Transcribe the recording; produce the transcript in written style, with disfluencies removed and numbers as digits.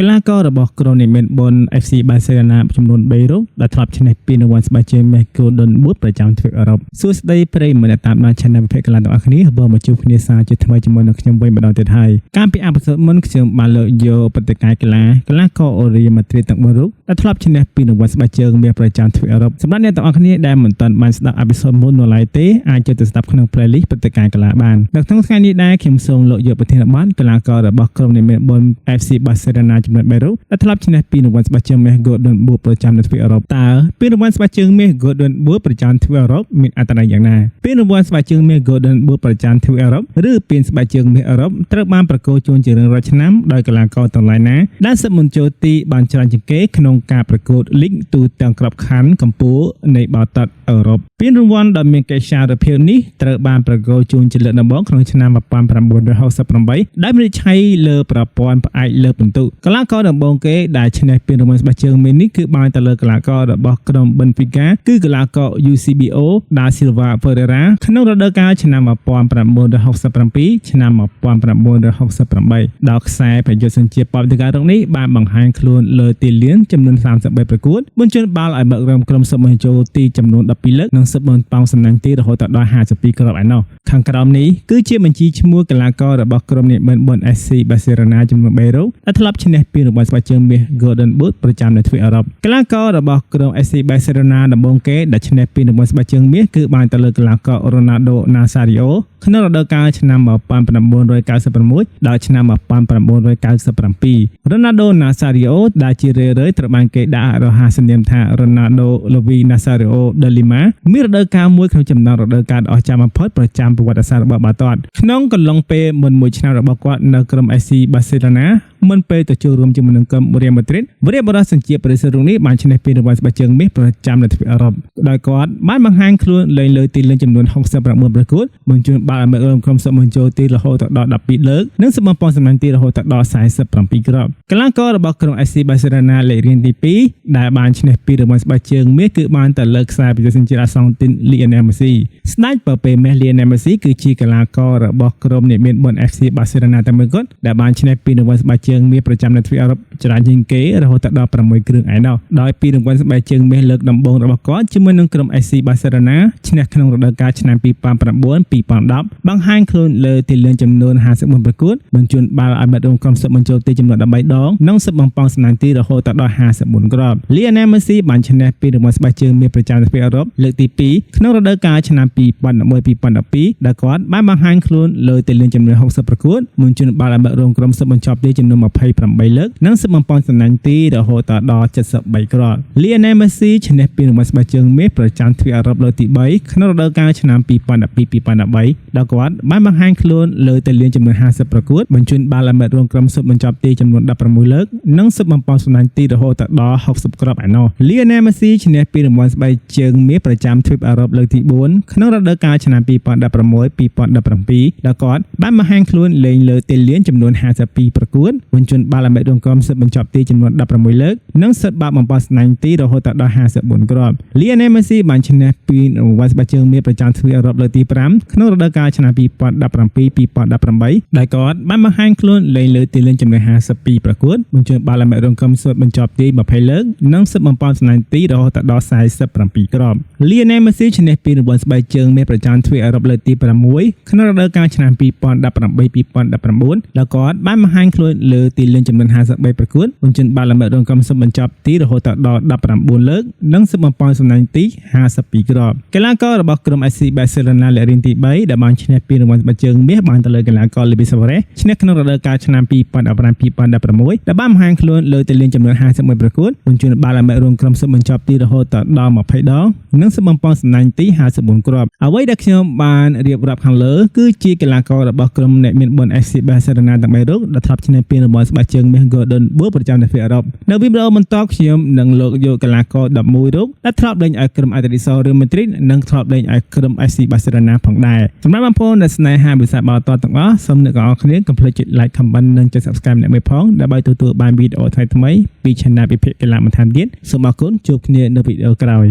កីឡាកររបស់ក្រុមនេះមានបុន FC Barcelona ចំនួន3រូបដែលធ្លាប់ឈ្នះពានរង្វាន់ស្បែកជើងមាស Golden Boot ប្រចាំទ្វីបអឺរ៉ុបសួស្តីប្រិយមិត្តតាមដាន Channel វិភាគកីឡាទាំងអស់គ្នាបើមកជួបគ្នាសារជាថ្មីជាមួយនឹងខ្ញុំវិញម្ដងទៀតហើយកាលពីអេពីសូតមុនខ្ញុំបានលើកយកព្រឹត្តិការណ៍កីឡាករអូរីម៉ាឌ្រីតទាំង4រូបដែលធ្លាប់ឈ្នះពានរង្វាន់ស្បែកជើងមាសប្រចាំទ្វីបអឺរ៉ុបសម្រាប់អ្នកទាំងអស់គ្នាដែលមិនទាន់បានស្ដាប់អេពីសូតមុននៅឡើយទេអាចចូលទៅស្ដាប់ក្នុង playlist ព្រឹត្តិការណ៍កីឡាបាននៅក្នុងថ្ងៃនេះដែរខ្ញុំសូមលើកយកប្រធានបទកីឡាកររបស់ក្រុមនេះមានបុន FC Barcelona ចំនួន3រូបដែលធ្លាប់ឈ្នះពានរង្វាន់ស្បែកជើងមាស Golden Boot ប្រចាំនៅទ្វីបអឺរ៉ុបតើពានរង្វាន់ស្បែកជើងមាស Golden Boot ប្រចាំទ្វីបអឺរ៉ុបមានអត្ថន័យយ៉ាងណាពានរង្វាន់ស្បែកជើងមាស Golden Boot ប្រចាំទ្វីបអឺរ៉ុបឬពានស្បែកជើងមាសអឺរ៉ុបត្រូវបានប្រកួតជូនជារៀងរាល់ឆ្នាំដោយកីឡាករទាំងឡាយណាដែលសិទ្ធិមន្តចូលទីបានច្រើនជាងគេក្នុងការប្រកួតលីកទូទាំងក្របខ័ណ្ឌកម្ពុជានៃបាល់ទាត់អឺរ៉ុបពានរង្វាន់ដ៏មានកិត្យានុភាពនេះត្រូវបានប្រកួតជូនជាលើកដំបូងក្នុងឆ្នាំ1968ដែលវិនិច្ឆ័យលើប្រព័ន្ធផ្អែកលើពិន្ទុកីឡាករដំបូងគេដែលឈ្នះពានរង្វាន់ស្បែកជើងមាសនេះគឺបានទៅលើកីឡាកររបស់ក្រុម Benfica គឺកីឡាករ Eusebio da Silva Ferreira ក្នុងរដូវកាលឆ្នាំ1967ឆ្នាំ1968ដល់ខ្សែប្រយុទ្ធសញ្ជាតិប៉ូទុយហ្គាល់នេះបានបង្ហាញខ្លួនលើទីលានចំនួន33ប្រកួតបញ្ជូនបាល់ឲ្យមកក្រុមក្រុមសិទ្ធិមន្តចូលទីចំនួន12លើកនិងសិទ្ធិមន្តប៉ោងសំណាញ់ទីរហូតដល់52គ្រាប់ឯណោះខាងក្រោមនេះគឺជាបញ្ជីឈ្មោះកីឡាកររបស់ក្រុមនេះមានបុន FC Barcelona ចំនួន3រូបដែលធ្លាប់ឈ្នះពានរង្វាន់ស្បែកជើងមាស Golden Boot ប្រចាំនៅទ្វីបអឺរ៉ុបកីឡាកររបស់ក្រុម FC Barcelona ដំបូងគេដែលឈ្នះពានរង្វាន់ស្បែកជើងមាសគឺបានទៅលើកីឡាករ Ronaldo Nazario ក្នុងរដូវកាលឆ្នាំ1996ដល់ឆ្នាំ1997 Ronaldo Nazario ដែលជារឿយៗត្រូវបានគេដាក់រហស្សនាមថា Ronaldo Luis Nazario de Lima មានរដូវកាលមួយក្នុងចំណោមរដូវកាលដ៏អស្ចារ្យបំផុតប្រចាំប្រវត្តិសាស្ត្ររបស់បាល់ទាត់ក្នុងកំឡុងពេលមុនមួយឆ្នាំរបស់គាត់នៅក្រុម FC Barcelona មុនពេលទៅចូលរួមជាមួយនឹងក្រុម Real Madrid វីរបុរសសញ្ជាតិប្រេស៊ីលរូបនេះបានឈ្នះពានរង្វាន់ស្បែកជើងមាសប្រចាំនៅទ្វីបអឺរ៉ុបដោយគាត់បានបង្ហាញខ្លួនលេងលើទីលានចំនួន69ប្រកួតបញ្ជូនបាល់ឲ្យមកក្រុមសិទ្ធិមន្តចូលទីរហូតដល់12លើកនិងសិទ្ធិមន្តប៉ោងសំណាញ់ទីរហូតដល់47គ្រាប់កីឡាកររបស់ក្រុម FC Barcelona លេខរៀងទី2ដែលបានឈ្នះពានរង្វាន់ស្បែកជើងមាសគឺបានទៅលើខ្សែប្រយុទ្ធសញ្ជាតិអាសង់ទីន Lionel Messi ស្ដេចប៉ពេមាស Lionel Messi គឺជាកីឡាកររបស់ក្រុមនេះមានបុន FC Barcelona តែមួយគត់ដែលបានឈ្នះពានរង្វាន់ស្បែកជើងមាសប្រចាំនៅទ្វីបអឺរ៉ុបច្រើនជាងគេរហូតដល់6គ្រឿងឯណោះដោយពានរង្វាន់ស្បែកជើងមាសលើកដំបូងរបស់គាត់ជាមួយនឹងក្រុម FC Barcelona ឈ្នះក្នុងរដូវកាលឆ្នាំ2009-2010បង្ហាញខ្លួនលើទីលានចំនួន54ប្រកួតបញ្ជូនបាល់ឲ្យមិត្តរួមក្រុមសិទ្ធិមន្តចូលទីចំនួន13ដងនិងសិទ្ធិបំប៉ោងសំណាញ់ទីរហូតដល់54គ្រាប់ Lionel Messi បានឈ្នះពានរង្វាន់ស្បែកជើងមាសប្រចាំទ្វីបអឺរ៉ុបលើកទី2ក្នុងរដូវកាលឆ្នាំ2011-2012ដែលគាត់បានបង្ហាញខ្លួនលើទីលានចំនួន60ប្រកួតបញ្ជូនបាល់ឲ្យមិត្តរួមក្រុមសិទ្ធិបញ្ចប់ទីចំនួន28លើកនិងសិទ្ធិបំប៉ោងសំណាញ់ទីរហូតដល់73គ្រាប់ Lionel Messi ឈ្នះពានរង្វាន់ស្បែកជើងមាសប្រចាំទ្វីបអឺរ៉ុបលើកទី3ក្នុងរដូវកាលឆ្នាំ2012-2013ដែលគាត់បានបង្ហាញខ្លួនលើទីលានចំនួន50ប្រកួតបញ្ជូនបាល់ឲ្យមិត្តរួមក្រុមសិទ្ធិបញ្ចប់ទីចំនួន16លើកនិងសិទ្ធិបំប៉ោងសំណាញ់ទីរហូតដល់60គ្រាប់ឯណោះ Lionel Messi ឈ្នះពានរង្វាន់ស្បែកជើងមាសប្រចាំទ្វីបអឺរ៉ុបលើកទី4ក្នុងរដូវកាលឆ្នាំ2016-2017ដែលគាត់បានបង្ហាញខ្លួនលេងលើទីលានចំនួន52ប្រកួតបញ្ជូនបាល់ឲ្យមិត្តរួមក្រុមសិទ្ធិបញ្ចប់ទីចំនួន16លើកនិងសិទ្ធិបាល់បំប៉ោងសំណាញ់ទីរហូតដល់54គ្រាប់ Lionel Messi បានឈ្នះពានរង្វាន់ស្បែកជើងមាសប្រចាំទ្វីបអឺរ៉ុបលើកទី5ក្នុងរដូវកាលឆ្នាំ2017-2018ដែលគាត់បានបង្ហាញខ្លួនលេងលើទីលានចំនួន52ប្រកួតបញ្ជូនបាល់ឲ្យមិត្តរួមក្រុមសិទ្ធិបញ្ចប់ទី20លើកនិងសិទ្ធិបំប៉ោងសំណាញ់ទីរហូតដល់47គ្រាប់ Lionel Messi ឈ្នះពានរង្វាន់ស្បែកជើងមាសប្រចាំទ្វីបអឺរ៉ុបលើកទី6ក្នុងរដូវកាលឆ្នាំ2018-2019ដែលគាត់បានបង្ហាញខ្លួនលើទីលានចំនួន53ប្រកួតបញ្ជូនបាល់ឲ្យមិត្តរួមក្រុមសិទ្ធិបញ្ចប់ទីរហូតដល់19លើកនិងសិទ្ធិបំប៉ោងសំណាញ់ទី52គ្រាប់កីឡាកររបស់ក្រុម FC Barcelona លេខរៀងទី3ដែលបានឈ្នះពានរង្វាន់ស្បែកជើងមាសបានទៅលើកីឡាករ Luis Suarez ឈ្នះក្នុងរដូវកាលឆ្នាំ2015-2016ដែលបានបង្ហាញខ្លួនលើទីលានចំនួន51ប្រកួតបញ្ជូនបាល់ឲ្យមិត្តរួមក្រុមសិទ្ធិបញ្ចប់ទីរហូតដល់20ដងនិងសិទ្ធិបំប៉ោងសំណាញ់ទី54គ្រាប់អ្វីដែលខ្ញុំបានរៀបរាប់ខាងលើគឺជាកីឡាកររបស់ក្រុមអ្នកមានបុន FC Barcelona ទាំង3រូបដែលធ្លាប់ឈ្នះពានរង្វាន់ស្បែកជើងមាស Golden Boot ប្រចាំនៅទ្វីបអឺរ៉ុបនៅវីដេអូបន្តខ្ញុំនឹងលើកយកកីឡាករ11រូបដែលធ្លាប់លេងឲ្យក្រុម Atletico Madrid និងធ្លាប់លេងឲ្យក្រុម FC Barcelona ផងដែរសម្រាប់បងប្អូនដែលស្នេហាវិស័យបាល់ទាត់ទាំងអស់សូមអ្នកទាំងអស់គ្នាកុំភ្លេចចុច like comment និងចុច subscribe អ្នកមួយផងដើម្បីទទួលបានវីដេអូថ្មីៗពី Channel វិភាគកីឡាបន្ថែមទៀតសូមអរគុណជួបគ្នានៅវីដេអូក្រោយ